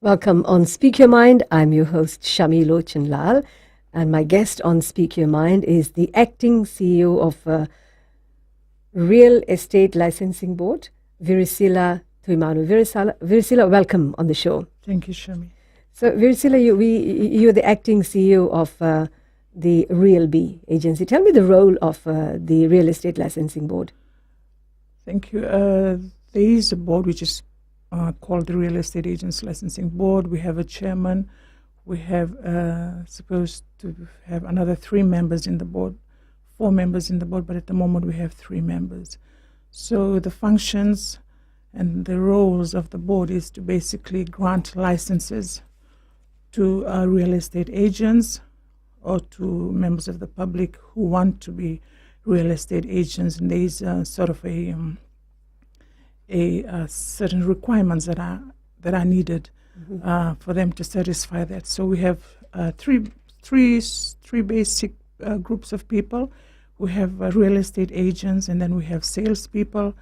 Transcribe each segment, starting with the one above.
Welcome on Speak Your Mind. I'm your host, Shami Lochan Lal, and my guest on Speak Your Mind is the acting CEO of Real Estate Licensing Board, Virisila Tuimanu. Virisila, welcome on the show. Thank you, Shami. So, Virisila, you're the acting CEO of the Real B agency. Tell me the role of the Real Estate Licensing Board. Thank you. There is a board which is called the Real Estate Agents Licensing Board. We have a chairman. We have supposed to have another 3 members in the board, 4 members in the board, but at the moment we have 3 members. So the functions and the roles of the board is to basically grant licenses to real estate agents or to members of the public who want to be real estate agents, and there is sort of a certain requirements that are needed for them to satisfy that. So we have three basic groups of people. We have real estate agents, and then we have salespeople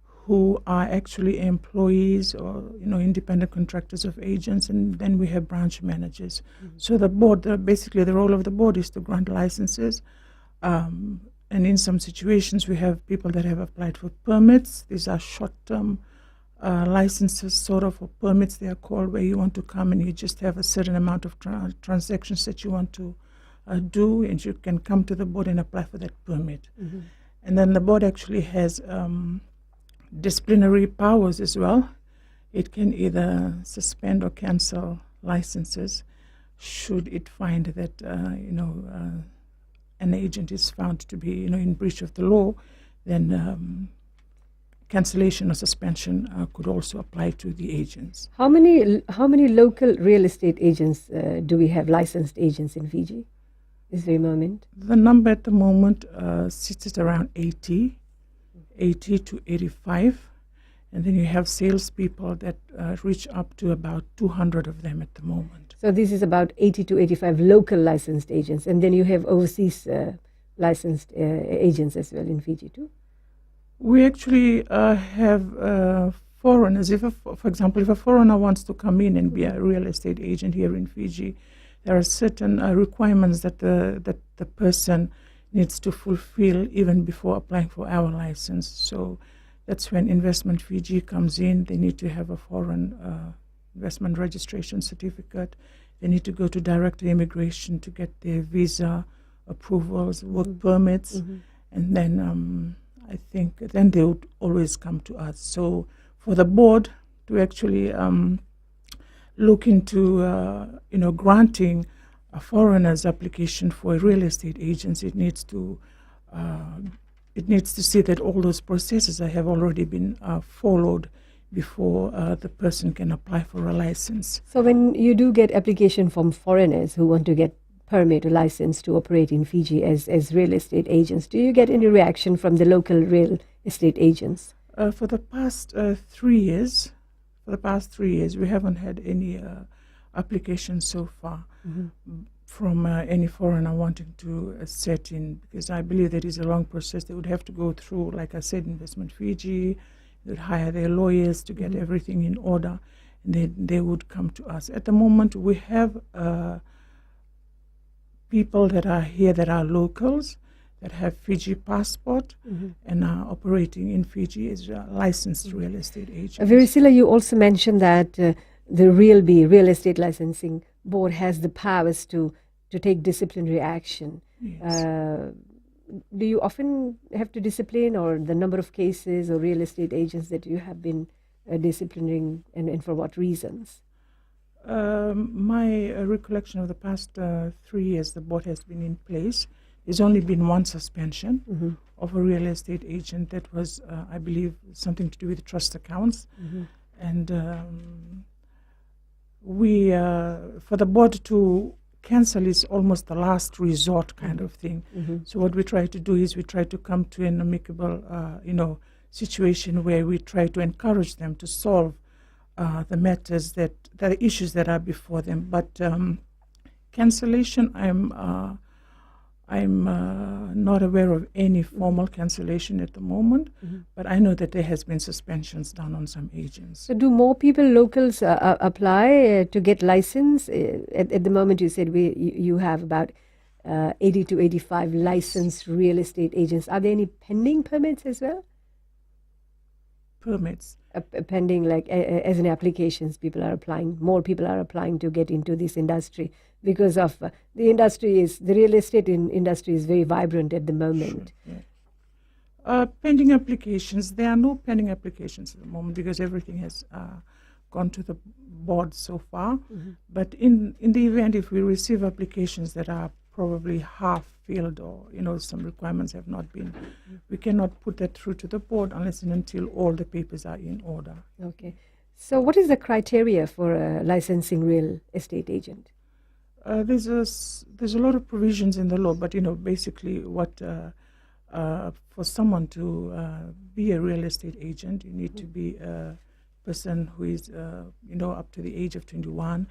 who are actually employees or independent contractors of agents, and then we have branch managers. So the board, basically the role of the board is to grant licenses. And in some situations, we have people that have applied for permits. These are short-term licenses, sort of, or permits they are called, where you want to come and you just have a certain amount of transactions that you want to do, and you can come to the board and apply for that permit. And then the board actually has disciplinary powers as well. It can either suspend or cancel licenses should it find that an agent is found to be in breach of the law. Then cancellation or suspension could also apply to the agents. How many local real estate agents do we have, licensed agents in Fiji? Is there a moment? The number at the moment sits at around 80 to 85. And then you have salespeople that reach up to about 200 of them at the moment. So this is about 80 to 85 local licensed agents. And then you have overseas licensed agents as well in Fiji too? We actually have foreigners. For example, if a foreigner wants to come in and be a real estate agent here in Fiji, there are certain requirements that the person needs to fulfill even before applying for our license. So that's when Investment Fiji comes in. They need to have a foreign investment registration certificate. They need to go to Director Immigration to get their visa approvals, work permits, and then I think then they would always come to us. So for the board to actually look into granting a foreigner's application for a real estate agency, it needs to see that all those processes have already been followed before the person can apply for a license. So when you do get application from foreigners who want to get permit or license to operate in Fiji as real estate agents, do you get any reaction from the local real estate agents? For the past 3 years, we haven't had any applications so far from any foreigner wanting to set in, because I believe that is a long process. They would have to go through, like I said, Investment Fiji. They would hire their lawyers to get everything in order, and then they would come to us. At the moment, we have people that are here that are locals, that have Fiji passport and are operating in Fiji as licensed real estate agents. Virisila, you also mentioned that the Real Estate Licensing Board has the powers to take disciplinary action. Yes. Do you often have to discipline, or the number of cases or real estate agents that you have been disciplining, and for what reasons? My recollection of the past 3 years the board has been in place, there's only been one suspension of a real estate agent that was, I believe, something to do with trust accounts. And we, for the board to cancel is almost the last resort kind of thing. So what we try to do is we try to come to an amicable, situation where we try to encourage them to solve the matters the issues that are before them. But cancellation, I'm not aware of any formal cancellation at the moment, but I know that there has been suspensions done on some agents. So do more people, locals, apply to get license? At the moment, you said you have about 80 to 85 licensed real estate agents. Are there any pending permits as well? Permits. Pending, like as in applications, more people are applying to get into this industry because of the real estate industry is very vibrant at the moment. Sure, yeah. Pending applications, there are no pending applications at the moment because everything has gone to the board so far. But in the event if we receive applications that are probably half filled or some requirements have not been, we cannot put that through to the board unless and until all the papers are in order. Okay. So what is the criteria for a licensing real estate agent? There's a lot of provisions in the law, but basically what for someone to be a real estate agent, you need to be a person who is up to the age of 21.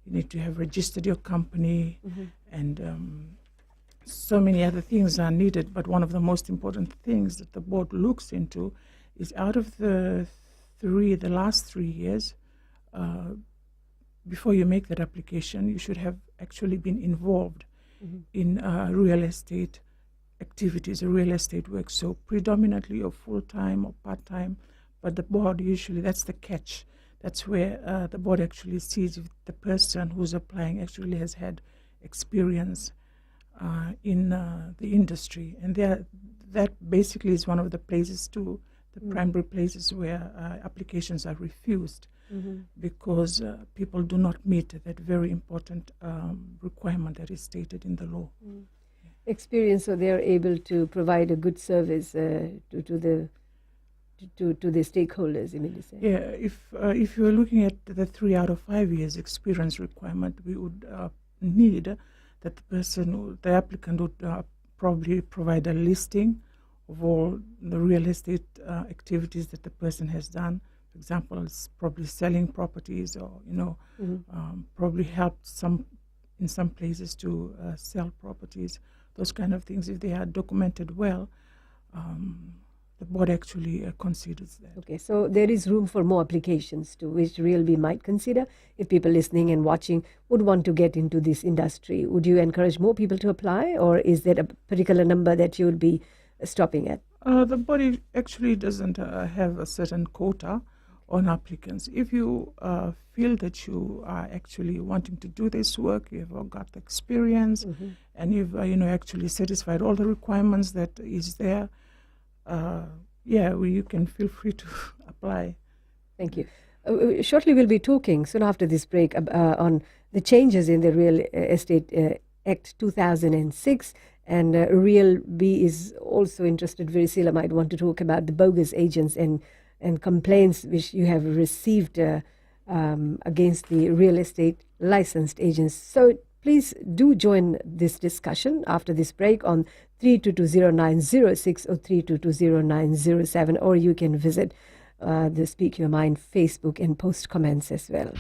You need to have registered your company, and so many other things are needed. But one of the most important things that the board looks into is out of the last 3 years, before you make that application, you should have actually been involved in real estate activities, real estate work. So predominantly or full-time or part-time, but the board usually, that's the catch. That's where the board actually sees if the person who's applying actually has had experience in the industry. And that basically is one of the places too, the primary places where applications are refused because people do not meet that very important requirement that is stated in the law. Experience, so they are able to provide a good service to the stakeholders, you mean to say? Yeah, if you're looking at the 3 out of 5 years experience requirement, we would need that the applicant would probably provide a listing of all the real estate activities that the person has done. For example, it's probably selling properties or, probably helped in some places to sell properties, those kind of things. If they are documented well, the board actually considers that. Okay, so there is room for more applications too, which RealB might consider if people listening and watching would want to get into this industry. Would you encourage more people to apply, or is there a particular number that you would be stopping at? The body actually doesn't have a certain quota on applicants. If you feel that you are actually wanting to do this work, you've got the experience, and you've actually satisfied all the requirements that is there, you can feel free to apply. Thank you. Shortly we'll be talking, soon after this break, on the changes in the Real Estate Act 2006, and RealB is also interested. Virisila might want to talk about the bogus agents and complaints which you have received against the real estate licensed agents. So please do join this discussion after this break on 3220906 or 3220907, or you can visit the Speak Your Mind Facebook and post comments as well.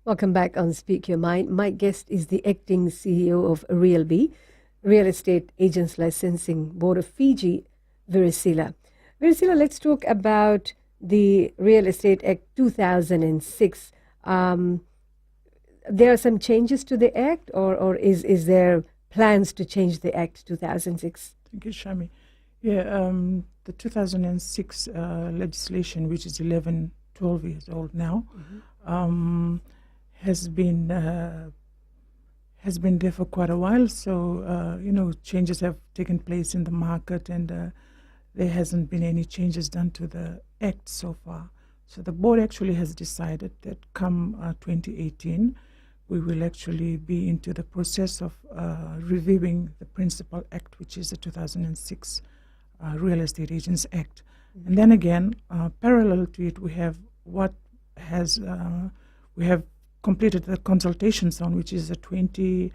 Welcome back on Speak Your Mind. My guest is the acting CEO of RealB, Real Estate Agents Licensing Board of Fiji, Virisila. Virisila, let's talk about the Real Estate Act 2006. There are some changes to the Act, or is there plans to change the Act 2006? Thank you, Shami. Yeah, the 2006 legislation, which is 12 years old now, has been there for quite a while. So changes have taken place in the market, and there hasn't been any changes done to the Act so far. So the board actually has decided that come 2018, we will actually be into the process of reviewing the Principal Act, which is the 2006 Real Estate Agents Act. And then again, parallel to it, we have we have completed the consultations on, which is the 2018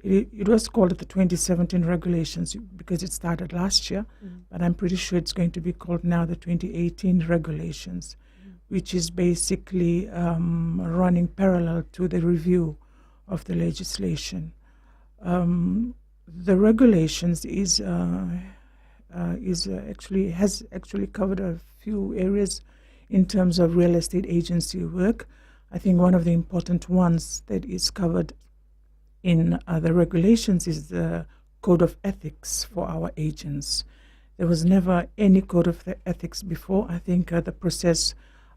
It was called the 2017 regulations because it started last year, but I'm pretty sure it's going to be called now the 2018 regulations, which is basically running parallel to the review of the legislation. The regulations has actually covered a few areas in terms of real estate agency work. I think one of the important ones that is covered in the regulations is the code of ethics for our agents. There was never any code of ethics before. I think the process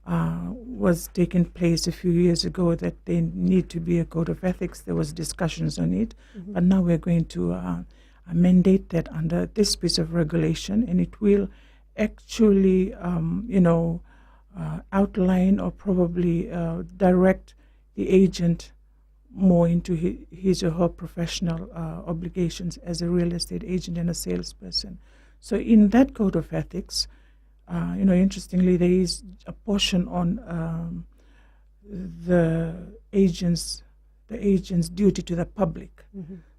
was taking place a few years ago that there need to be a code of ethics. There was discussions on it, but now we're going to mandate that under this piece of regulation, and it will actually, outline or probably direct the agent more into his or her professional obligations as a real estate agent and a salesperson. So in that code of ethics, interestingly, there is a portion on the agent's duty to the public.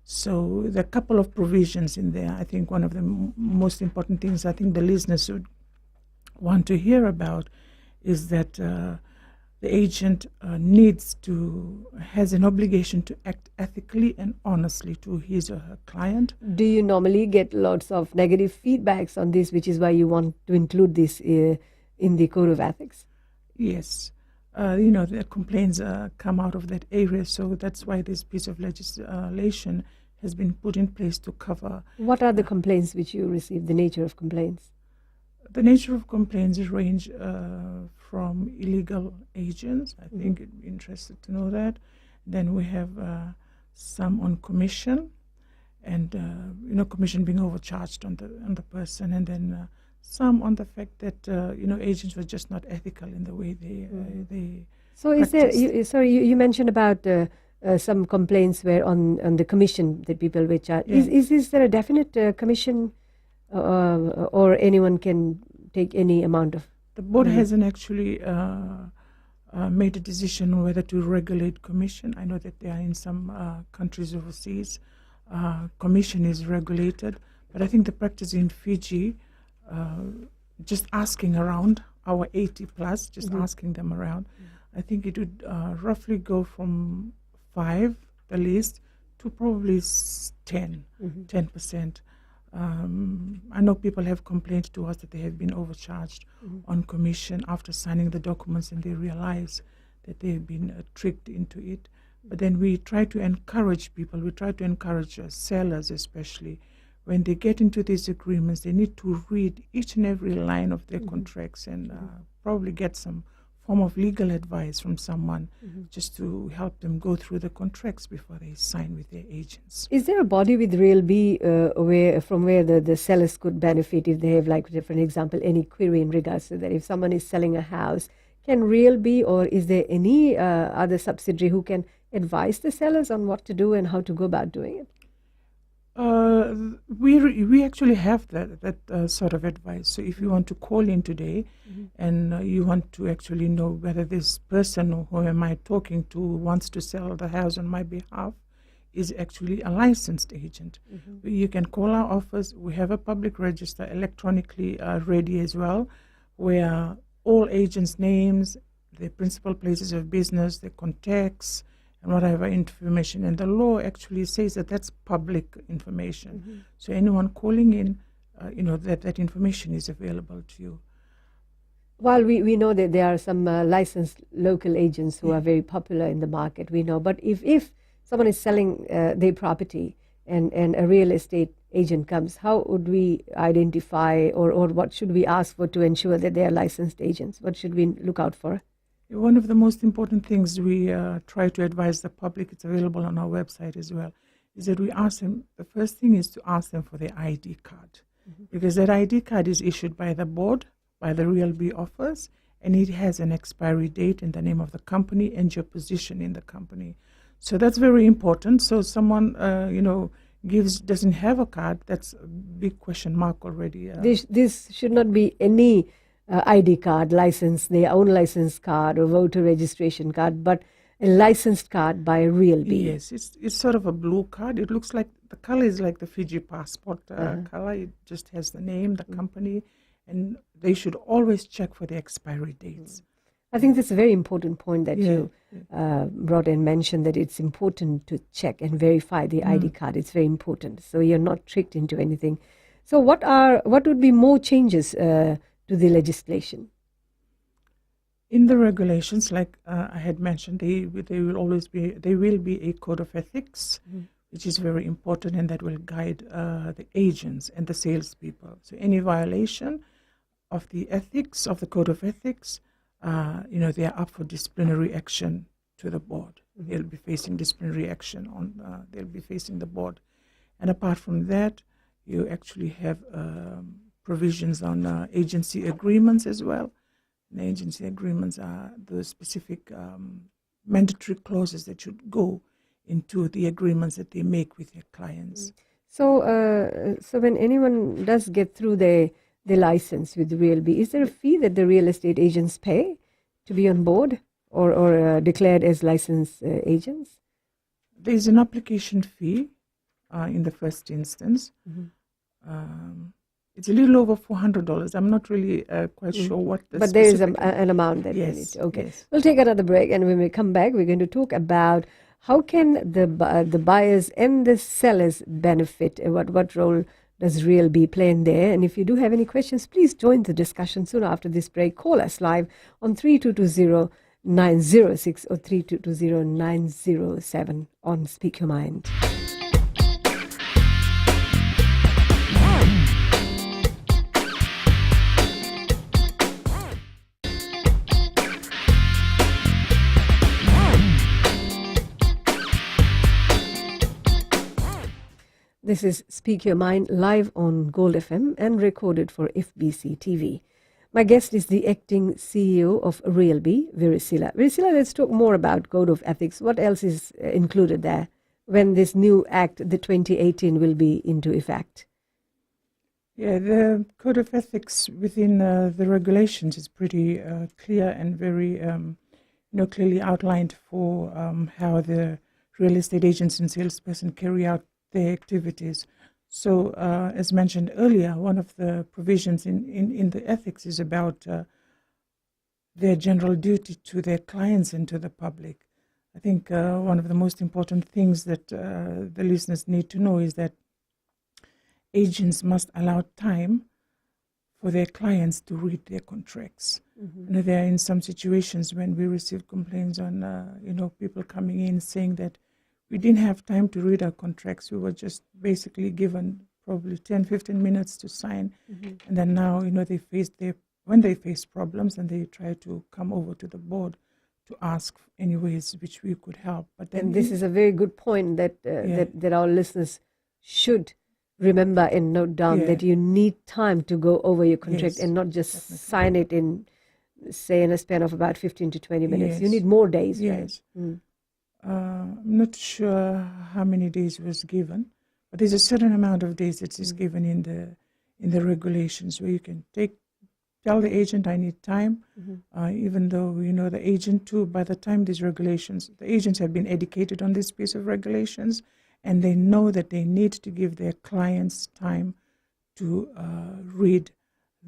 So there are a couple of provisions in there. I think one of the most important things I think the listeners would want to hear about is that the agent has an obligation to act ethically and honestly to his or her client. Do you normally get lots of negative feedbacks on this, which is why you want to include this in the code of ethics? Yes. The complaints come out of that area, so that's why this piece of legislation has been put in place to cover. What are the complaints which you receive, the nature of complaints? The nature of complaints range from illegal agents. I think you'd be interested to know that. Then we have some on commission, and commission being overcharged on the person, and then some on the fact that agents were just not ethical in the way they. So is there? You mentioned about some complaints were on the commission that people were charged. Yeah. Is there a definite commission? Or anyone can take any amount of? The board hasn't actually made a decision on whether to regulate commission. I know that they are in some countries overseas. Commission is regulated, but I think the practice in Fiji, just asking around our 80 plus, just asking them around, I think it would roughly go from 5, the least, to probably 10%. I know people have complained to us that they have been overcharged on commission after signing the documents, and they realize that they have been tricked into it. But then we try to encourage people, we try to encourage sellers especially, when they get into these agreements, they need to read each and every line of their contracts and probably get some form of legal advice from someone just to help them go through the contracts before they sign with their agents. Is there a body with Real B where the sellers could benefit if they have, like, for example, any query in regards to that? If someone is selling a house, can Real B, or is there any other subsidiary who can advise the sellers on what to do and how to go about doing it? We actually have that sort of advice. So if you want to call in today and you want to actually know whether this person who am I talking to wants to sell the house on my behalf is actually a licensed agent, you can call our office. We have a public register electronically ready as well, where all agents' names, their principal places of business, their contacts, and whatever information. And the law actually says that that's public information. So anyone calling in, that information is available to you. While we know that there are some licensed local agents who are very popular in the market, we know. But if someone is selling their property and a real estate agent comes, how would we identify or what should we ask for to ensure that they are licensed agents? What should we look out for? One of the most important things we try to advise the public, it's available on our website as well, is that we ask them, the first thing is to ask them for their ID card. Because that ID card is issued by the board, by the Real B office, and it has an expiry date and the name of the company and your position in the company. So that's very important. So someone, doesn't have a card, that's a big question mark already. This should not be any ID card, license, their own license card or voter registration card, but a licensed card by Real B. Yes, it's sort of a blue card. It looks like the color is like the Fiji passport color. It just has the name, the company, and they should always check for the expiry dates. I think that's a very important point that you brought and mentioned, that it's important to check and verify the ID card. It's very important, so you're not tricked into anything. So what would be more changes to the legislation? In the regulations, like I had mentioned, there will be a code of ethics, which is very important, and that will guide the agents and the salespeople. So any violation of the ethics, of the code of ethics, they are up for disciplinary action to the board. They'll be facing disciplinary action they'll be facing the board. And apart from that, you actually have provisions on agency agreements as well. And agency agreements are the specific mandatory clauses that should go into the agreements that they make with their clients. So when anyone does get through the license with Real B, is there a fee that the real estate agents pay to be on board or declared as licensed agents? There is an application fee in the first instance. It's a little over $400. I'm not really quite sure what the But there is an amount that yes, we need to. Okay, yes. We'll take another break, and when we come back, we're going to talk about how can the buyers and the sellers benefit. What role does Real B play in there? And if you do have any questions, please join the discussion soon after this break. Call us live on 3220-906 or 3220-907 on Speak Your Mind. This is Speak Your Mind live on Gold FM and recorded for FBC TV. My guest is the acting CEO of Real B, Virisila. Virisila, let's talk more about Code of Ethics. What else is included there when this new act, the 2018, will be into effect? Yeah, the Code of Ethics within the regulations is pretty clear and very clearly outlined for how the real estate agents and salesperson carry out their activities. So, as mentioned earlier, one of the provisions in the ethics is about their general duty to their clients and to the public. I think one of the most important things that the listeners need to know is that agents must allow time for their clients to read their contracts. There are in some situations when we receive complaints on people coming in saying that we didn't have time to read our contracts. We were just basically given probably 10-15 minutes to sign. And then now, when they face problems, and they try to come over to the board to ask any ways which we could help. But then this is a very good point that our listeners should remember and note down, that you need time to go over your contract and not just sign it in a span of about 15 to 20 minutes. Yes. You need more days, yes. right? I'm not sure how many days was given, but there's a certain amount of days that is given in the regulations where you can tell the agent I need time, even though the agent too, by the time the agents have been educated on this piece of regulations, and they know that they need to give their clients time to read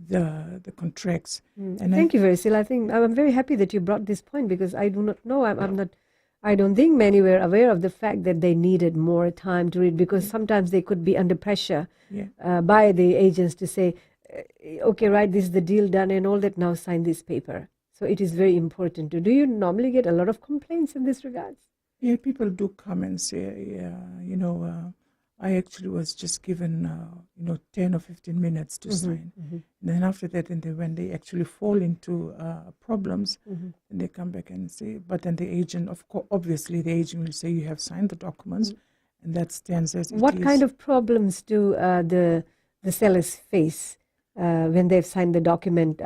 the contracts. And Thank you, Virisila. I think I'm very happy that you brought this point, because I do not know, I don't think many were aware of the fact that they needed more time to read, because sometimes they could be under pressure by the agents to say, okay, right, this is the deal done and all that, now sign this paper. So it is very important. Do you normally get a lot of complaints in this regard? Yeah, people do come and say, I actually was just given, 10 or 15 minutes to sign. And then after that, when they actually fall into problems, then they come back and say, but then the agent, obviously the agent will say, you have signed the documents, and that stands as it is. What kind of problems do the sellers face when they've signed the document?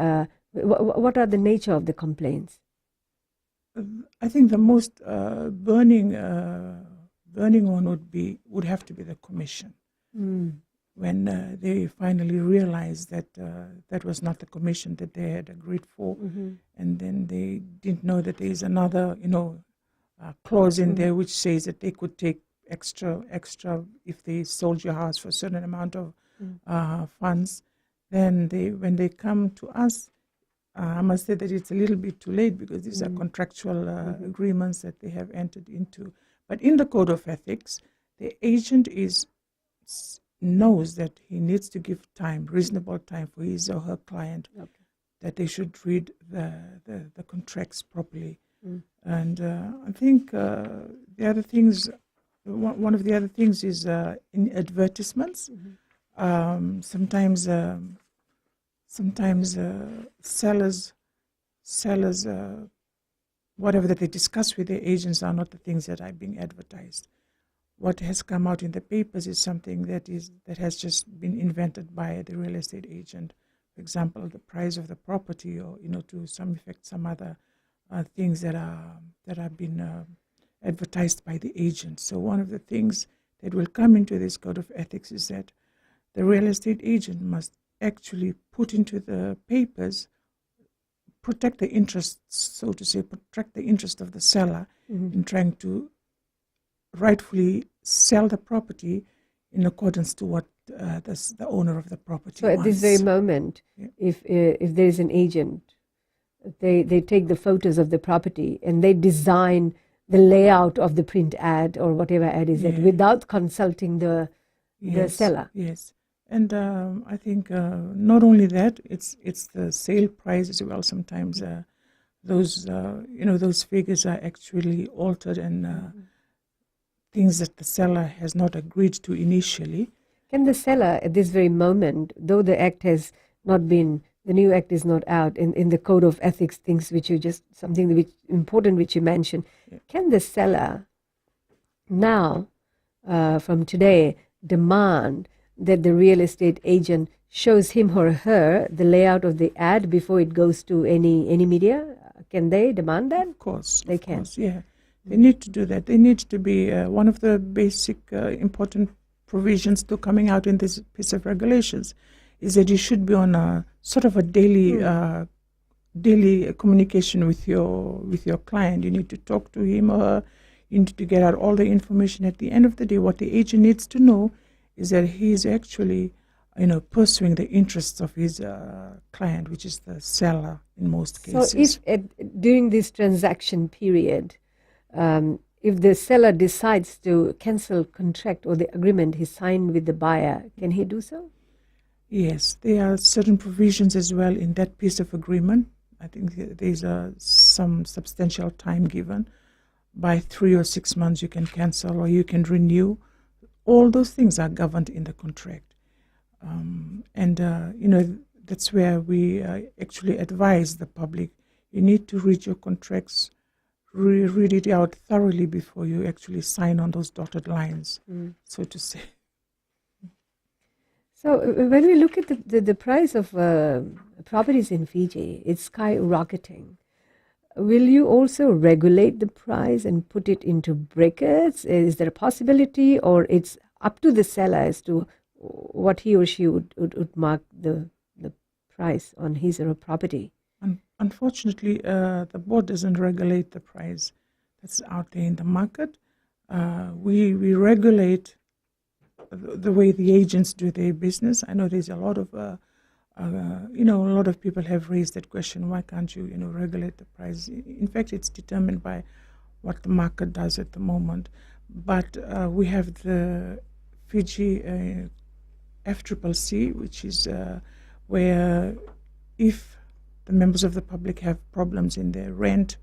What are the nature of the complaints? I think the most burning one would have to be the commission. When they finally realized that that was not the commission that they had agreed for, and then they didn't know that there is another, clause in there which says that they could take extra if they sold your house for a certain amount of funds. Then when they come to us, I must say that it's a little bit too late because these are contractual agreements that they have entered into. But in the code of ethics, the agent knows that he needs to give time, reasonable time, for his or her client, that they should read the contracts properly. And I think the other things, one of the other things is in advertisements. Sometimes sellers, whatever that they discuss with their agents are not the things that are being advertised. What has come out in the papers is something that has just been invented by the real estate agent. For example, the price of the property, or to some effect, some other things that are being advertised by the agent. So one of the things that will come into this code of ethics is that the real estate agent must actually put into the papers, protect the interests, so to say, protect the interest of the seller in trying to rightfully sell the property in accordance to what the owner of the property So at wants. this very moment, if there is an agent, they take the photos of the property and they design the layout of the print ad or whatever ad is it without consulting the seller. Yes. And I think not only that, it's the sale price as well. Sometimes those figures are actually altered and things that the seller has not agreed to initially. Can the seller at this very moment, though the act has not been, the new act is not out, in the code of ethics, things which you just, something which important which you mentioned, can the seller now, from today, demand that the real estate agent shows him or her the layout of the ad before it goes to any media? Can they demand that? Of course. They can. Course, yeah. They need to do that. They need to be one of the basic important provisions to coming out in this piece of regulations is that you should be on a sort of a daily communication with your client. You need to talk to him or her. You need to get out all the information. At the end of the day, what the agent needs to know is that he is actually pursuing the interests of his client, which is the seller in most cases. So if during this transaction period, if the seller decides to cancel contract or the agreement he signed with the buyer, can he do so? Yes, there are certain provisions as well in that piece of agreement. I think there's some substantial time given. By 3 or 6 months you can cancel or you can renew. All those things are governed in the contract. That's where we actually advise the public. You need to read your contracts, read it out thoroughly before you actually sign on those dotted lines, so to say. So when we look at the price of properties in Fiji, it's skyrocketing. Will you also regulate the price and put it into brackets? Is there a possibility, or it's up to the seller as to what he or she would mark the price on his or her property? Unfortunately, the board doesn't regulate the price that's out there in the market. We regulate the way the agents do their business. I know there's a lot of a lot of people have raised that question. Why can't you regulate the price? In fact, it's determined by what the market does at the moment. But we have the Fiji FCCC, which is where if the members of the public have problems in their rent,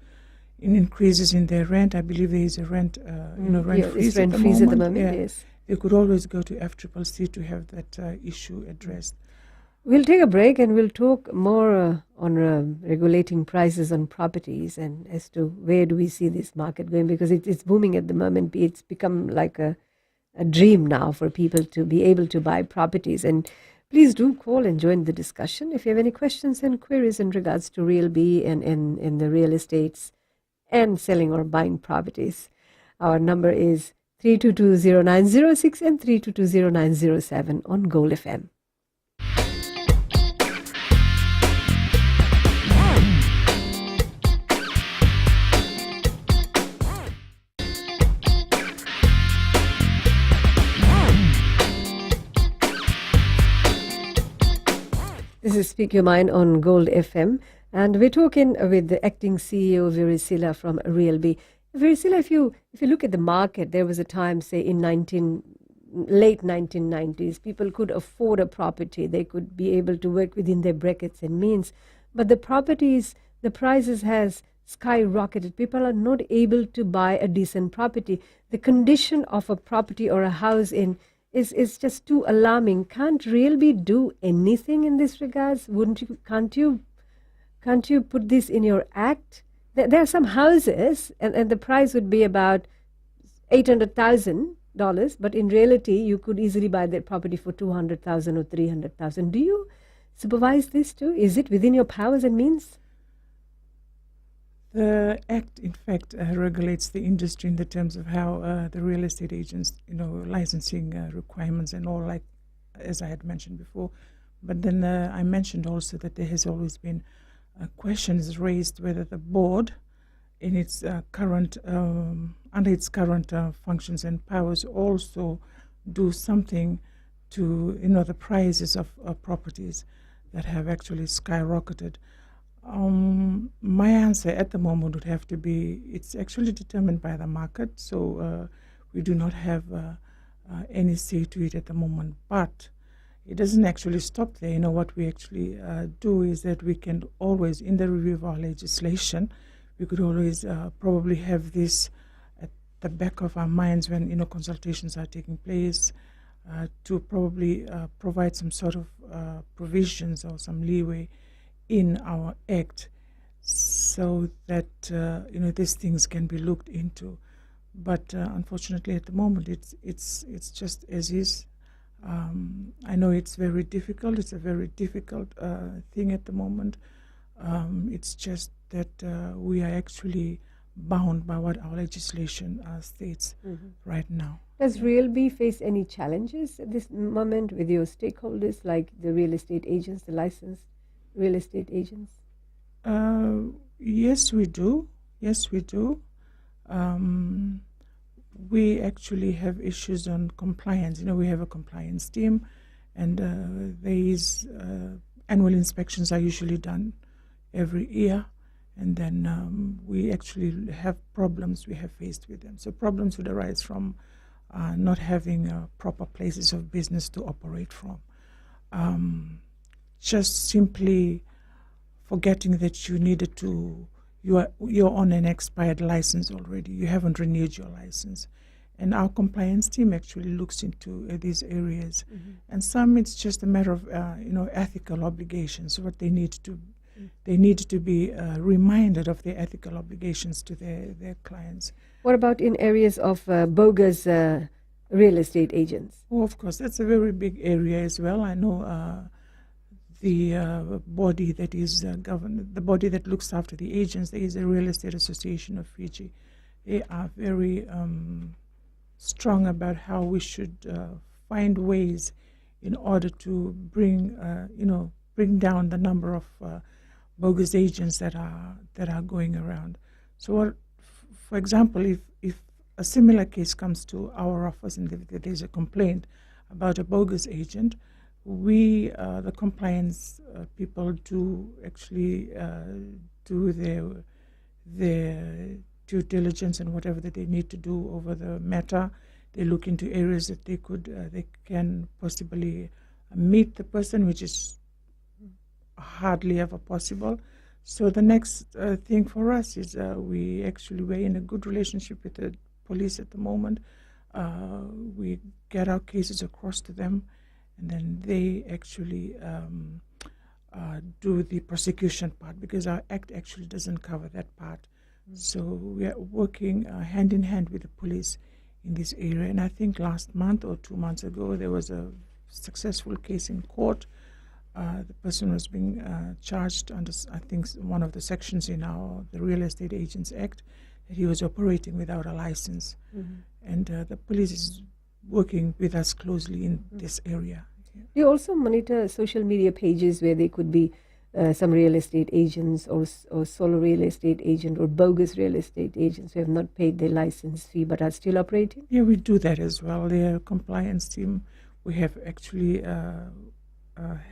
in increases in their rent, I believe there is a rent freeze at the moment. Yes. They could always go to FCCC to have that issue addressed. We'll take a break and we'll talk more on regulating prices on properties and as to where do we see this market going, because it's booming at the moment. It's become like a dream now for people to be able to buy properties. And please do call and join the discussion if you have any questions and queries in regards to Real B and the real estates and selling or buying properties. Our number is 3220906 and 3220907 on Gold FM. is Speak Your Mind on Gold FM, and we're talking with the acting CEO Virisila from RealB. Virisila, if you look at the market, there was a time, say in late 1990s, people could afford a property. They could be able to work within their brackets and means, but the prices has skyrocketed. People are not able to buy a decent property. The condition of a property or a house is just too alarming. Can't RealB do anything in this regards? Can't you put this in your act? There are some houses and the price would be about $800,000, but in reality you could easily buy that property for $200,000 or $300,000. Do you supervise this too? Is it within your powers and means? The Act, in fact, regulates the industry in the terms of how the real estate agents, licensing requirements and all, like as I had mentioned before. But then I mentioned also that there has always been questions raised whether the board, in its current under its current functions and powers, also do something to the prices of properties that have actually skyrocketed. My answer at the moment would have to be it's actually determined by the market, so we do not have any say to it at the moment. But it doesn't actually stop there. What we actually do is that we can always, in the review of our legislation, we could always probably have this at the back of our minds when consultations are taking place, to probably provide some sort of provisions or some leeway in our act, so that these things can be looked into. But unfortunately, at the moment, it's just as is. I know it's very difficult. It's a very difficult thing at the moment. It's just that we are actually bound by what our legislation states right now. Does RealB face any challenges at this moment with your stakeholders, like the real estate agents, the licensed real estate agents? Yes, we do. Yes, we do. We actually have issues on compliance. We have a compliance team, and there is annual inspections are usually done every year, and then we actually have problems we have faced with them. So problems would arise from not having proper places of business to operate from. Just simply forgetting that you're on an expired license already. You haven't renewed your license. And our compliance team actually looks into these areas. And some it's just a matter of ethical obligations. What they need to be reminded of their ethical obligations to their clients. What about in areas of bogus real estate agents? Oh, of course, that's a very big area as well. I know the body that is the body that looks after the agents, there is a Real Estate Association of Fiji. They are very strong about how we should find ways in order to bring down the number of bogus agents that are going around. So, for example, if a similar case comes to our office and there's a complaint about a bogus agent, we, the compliance people, do actually do their due diligence and whatever that they need to do over the matter. They look into areas that they can possibly meet the person, which is hardly ever possible. So the next thing for us is we're in a good relationship with the police at the moment. We get our cases across to them, and then they actually do the prosecution part, because our act actually doesn't cover that part. So we are working hand in hand with the police in this area. And I think last month or 2 months ago, there was a successful case in court. The person was being charged under, I think, one of the sections in the Real Estate Agents Act, that he was operating without a license. And the police is working with us closely in this area. You also monitor social media pages where there could be some real estate agents or solo real estate agent or bogus real estate agents who have not paid their license fee but are still operating? Yeah, we do that as well. The compliance team, we have actually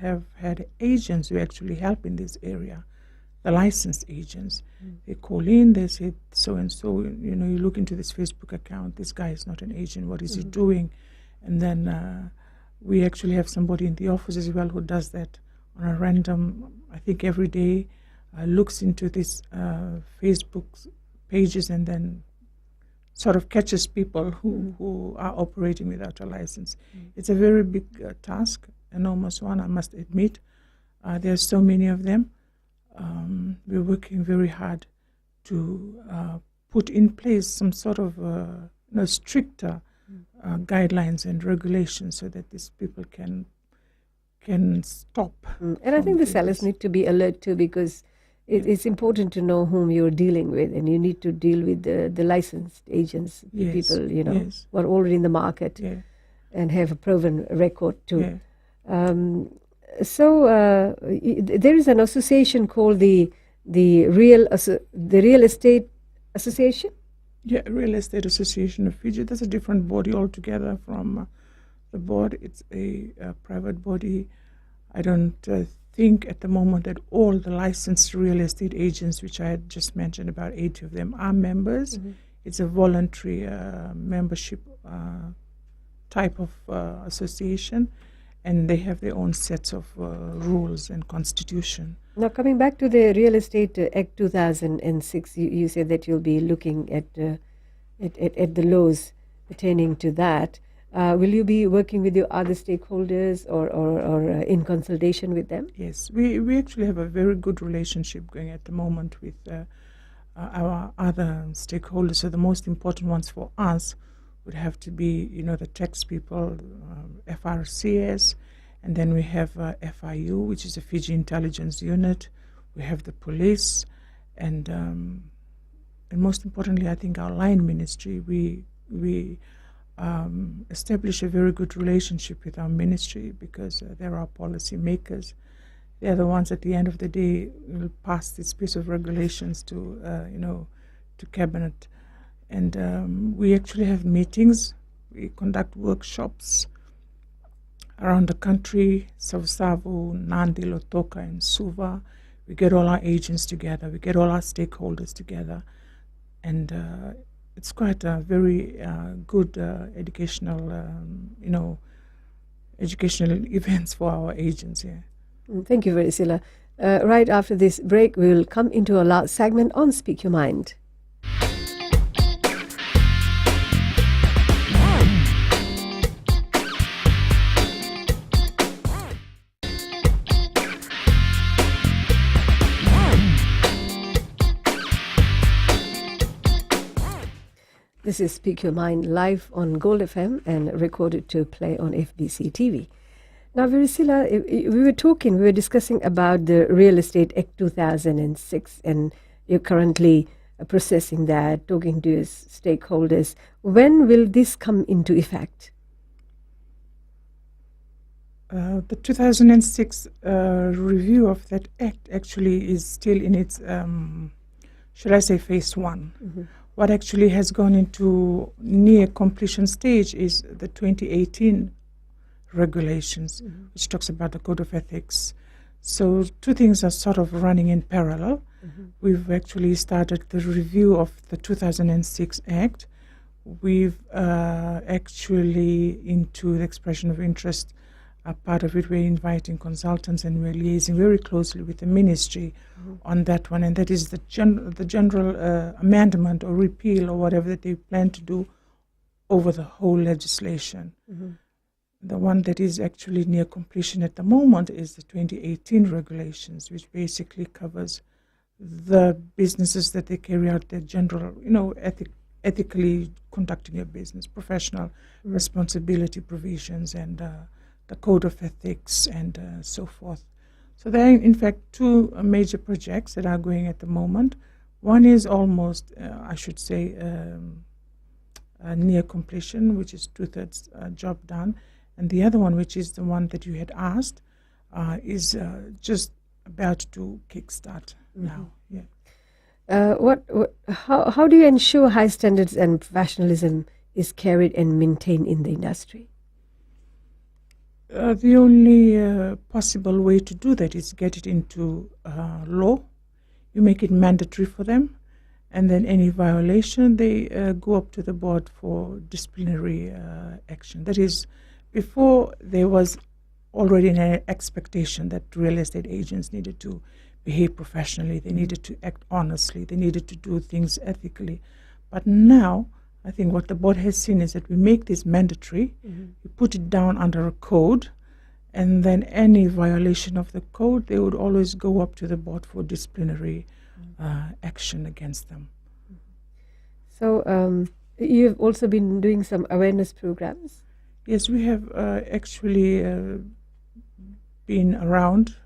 have had agents who actually help in this area, the licensed agents. They call in, they say, so and so, you know, you look into this Facebook account, this guy is not an agent, what is he doing? And then we actually have somebody in the office as well who does that on a random, I think every day, looks into this Facebook pages and then sort of catches people who are operating without a license. It's a very big task, enormous one, I must admit. There are so many of them. We're working very hard to put in place some sort of stricter guidelines and regulations so that these people can stop. And I think the sellers need to be alert too, because it's important to know whom you're dealing with, and you need to deal with the licensed agents, the people, you know, who are already in the market and have a proven record too. So there is an association called the Real Estate Association. Yeah, Real Estate Association of Fiji. That's a different body altogether from the board. It's a private body. I don't think at the moment that all the licensed real estate agents, which I had just mentioned, about 80 of them, are members. It's a voluntary membership type of association, and they have their own sets of rules and constitution. Now, coming back to the Real Estate Act 2006, you said that you'll be looking at the laws pertaining to that. Will you be working with your other stakeholders or in consultation with them? Yes, we actually have a very good relationship going at the moment with our other stakeholders. So the most important ones for us would have to be, you know, the tax people, FRCS, and then we have FIU, which is the Fiji Intelligence Unit. We have the police, and most importantly, I think our line ministry. We establish a very good relationship with our ministry because they're our policy makers. They're the ones at the end of the day will pass this piece of regulations to to cabinet. And we actually have meetings. We conduct workshops around the country, Savsavu, Nandi, Lotoka, and Suva. We get all our agents together. We get all our stakeholders together. And it's quite a very good educational events for our agents here. Thank you, Verisila. Right after this break, we will come into our last segment on Speak Your Mind. This is Speak Your Mind live on Gold FM and recorded to play on FBC TV. Now, Verisila, we were discussing about the Real Estate Act 2006, and you're currently processing that, talking to your stakeholders. When will this come into effect? The 2006 review of that act actually is still in its, should I say, phase one. Mm-hmm. What actually has gone into near completion stage is the 2018 regulations, mm-hmm. which talks about the Code of Ethics. So two things are sort of running in parallel. Mm-hmm. We've actually started the review of the 2006 Act. We've actually, into the expression of interest, part of it, we're inviting consultants and we're liaising very closely with the ministry mm-hmm. on that one, and that is the general amendment or repeal or whatever that they plan to do over the whole legislation. Mm-hmm. The one that is actually near completion at the moment is the 2018 regulations, which basically covers the businesses that they carry out their general, ethically conducting your business, professional mm-hmm. responsibility provisions, and the Code of Ethics, and so forth. So there are, in fact, two major projects that are going at the moment. One is almost, near completion, which is 2/3 job done. And the other one, which is the one that you had asked, is just about to kickstart mm-hmm. now. Yeah. How do you ensure high standards and professionalism is carried and maintained in the industry? The only possible way to do that is get it into law. You make it mandatory for them, and then any violation, they go up to the board for disciplinary action. That is, before there was already an expectation that real estate agents needed to behave professionally, they needed to act honestly, they needed to do things ethically. But now, I think what the board has seen is that we make this mandatory, we put it down under a code, and then any violation of the code, they would always go up to the board for disciplinary action against them. So you've also been doing some awareness programs. Yes, we have actually been around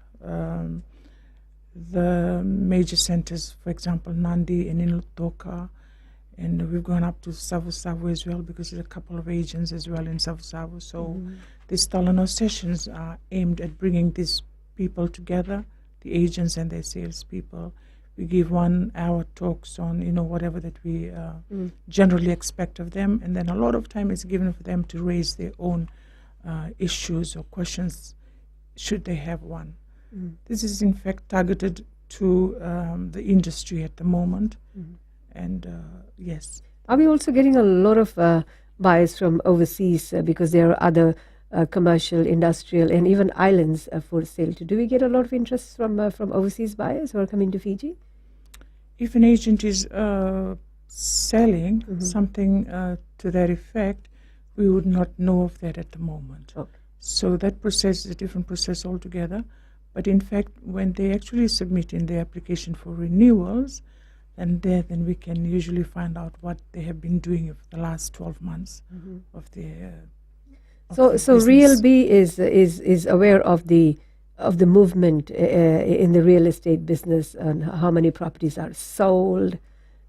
the major centers, for example, Nandi and in Lutoka, and we've gone up to Savu as well, because there's a couple of agents as well in Savu. So these Talano sessions are aimed at bringing these people together, the agents and their salespeople. We give 1 hour talks on, whatever that we generally expect of them, and then a lot of time is given for them to raise their own issues or questions, should they have one. This is in fact targeted to the industry at the moment, and yes. Are we also getting a lot of buyers from overseas because there are other commercial, industrial, and even islands for sale? Do we get a lot of interest from overseas buyers who are coming to Fiji? If an agent is selling something to that effect, we would not know of that at the moment. Okay. So that process is a different process altogether. But in fact, when they actually submit in their application for renewals, and then we can usually find out what they have been doing for the last 12 months of their So Real B is aware of the movement in the real estate business, and how many properties are sold,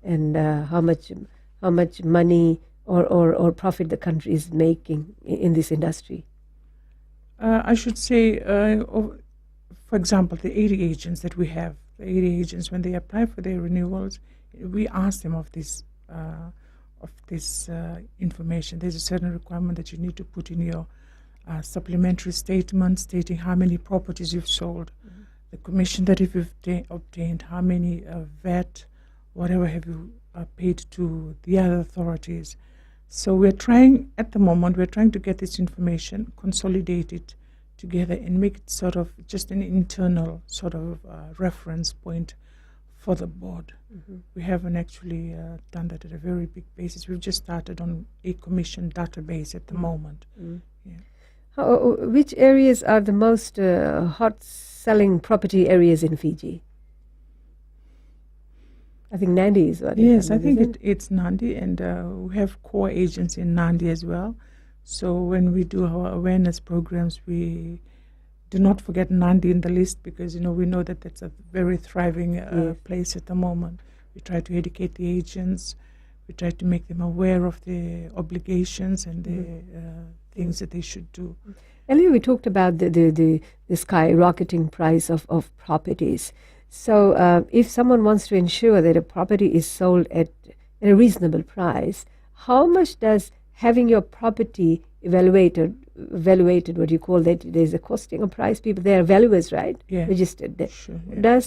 and how much money or profit the country is making in this industry. I should say, for example, the 80 agents that we have, the 80 agents, when they apply for their renewals, we ask them of this information. There's a certain requirement that you need to put in your supplementary statement stating how many properties you've sold, the commission that you've obtained, how many VAT, whatever have you paid to the other authorities. So we're trying to get this information, consolidate it together, and make it sort of just an internal sort of reference point for the board. We haven't actually done that at a very big basis. We've just started on a commission database at the moment. Yeah. Which areas are the most hot-selling property areas in Fiji? I think Nandi is one. Yes, I think it's Nandi, and we have core agents in Nandi as well. So when we do our awareness programs, we do not forget Nandi in the list, because we know that that's a very thriving place at the moment. We try to educate the agents. We try to make them aware of their obligations and the things that they should do. Earlier we talked about the skyrocketing price of properties. So if someone wants to ensure that a property is sold at a reasonable price, how much does having your property evaluated, what you call that, there's a costing of price, people, they are valuers, right? Yeah. Registered there. Sure, yeah.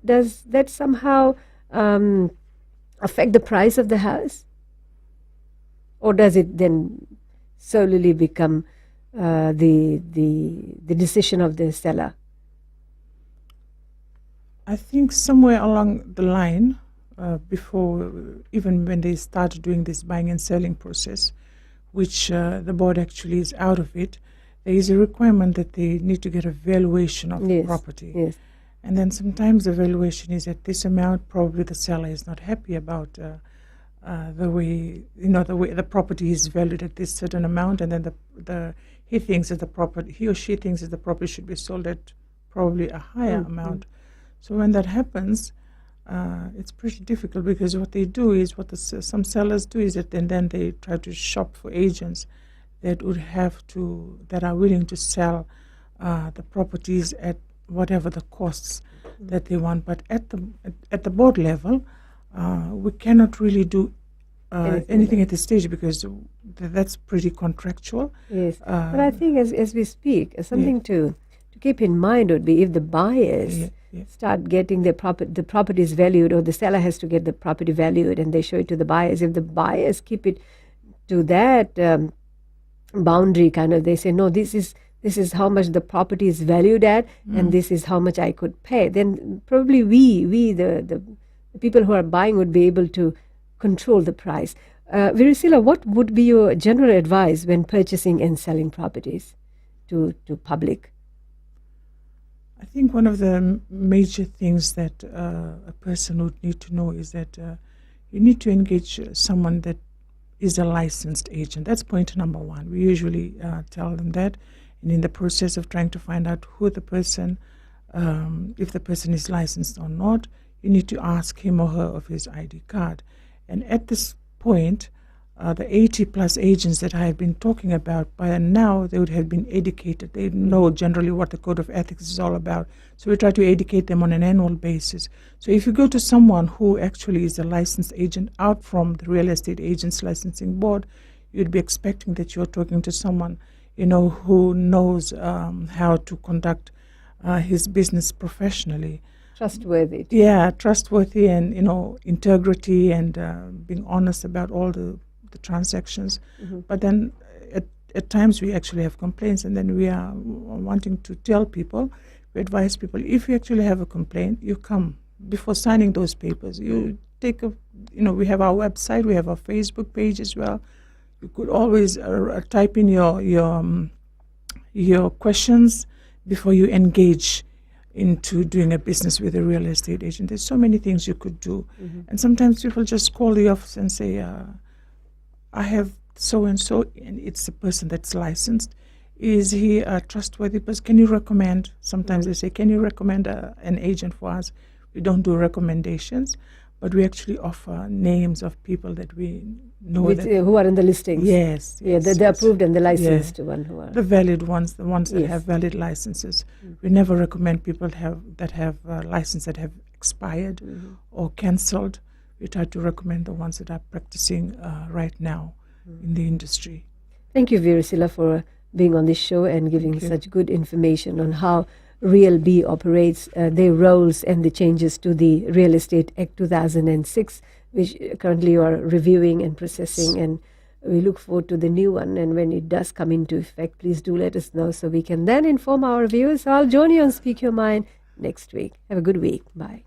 Does that somehow affect the price of the house? Or does it then solely become the decision of the seller? I think somewhere along the line, before, even when they start doing this buying and selling process, which the board actually is out of it, there is a requirement that they need to get a valuation of the property. Yes. And then sometimes the valuation is at this amount. Probably the seller is not happy about the way the property is valued at this certain amount, and then he or she thinks that the property should be sold at probably a higher amount. So when that happens, it's pretty difficult, because what they do is, some sellers do is that then they try to shop for agents that are willing to sell the properties at whatever the costs that they want. But at the board level, we cannot really do anything at this stage, because that's pretty contractual. Yes, but I think as we speak, something to keep in mind would be if the buyers start getting the property is valued, or the seller has to get the property valued, and they show it to the buyers. If the buyers keep it to that boundary, kind of, they say, no, this is how much the property is valued at, and this is how much I could pay. Then probably we the people who are buying would be able to control the price. Virisila, what would be your general advice when purchasing and selling properties to public? I think one of the major things that a person would need to know is that you need to engage someone that is a licensed agent. That's point number one. We usually tell them that. And in the process of trying to find out who the person, if the person is licensed or not, you need to ask him or her of his ID card. And at this point, the 80 plus agents that I have been talking about, by now they would have been educated. They know generally what the code of ethics is all about. So we try to educate them on an annual basis. So if you go to someone who actually is a licensed agent out from the Real Estate Agents Licensing Board, you'd be expecting that you're talking to someone, who knows how to conduct his business professionally. Trustworthy. Yeah, trustworthy, and integrity, and being honest about all the transactions. But then at times we actually have complaints, and then we are wanting to tell people, we advise people, if you actually have a complaint, you come before signing those papers. You take we have our website, we have our Facebook page as well. You could always type in your questions before you engage into doing a business with a real estate agent. There's so many things you could do. And sometimes people just call the office and say, I have so-and-so, and it's a person that's licensed. Is he a trustworthy person? Can you recommend? Sometimes they say, can you recommend an agent for us? We don't do recommendations, but we actually offer names of people that we know who are in the listings. Yes. They're approved and the licensed one who are. The valid ones, the ones that have valid licenses. We never recommend people that have license that have expired or cancelled. We try to recommend the ones that are practicing right now in the industry. Thank you, Virisila, for being on this show and giving such good information on how Real B operates, their roles, and the changes to the Real Estate Act 2006, which currently you are reviewing and processing, and we look forward to the new one. And when it does come into effect, please do let us know so we can then inform our viewers. So I'll join you on Speak Your Mind next week. Have a good week. Bye.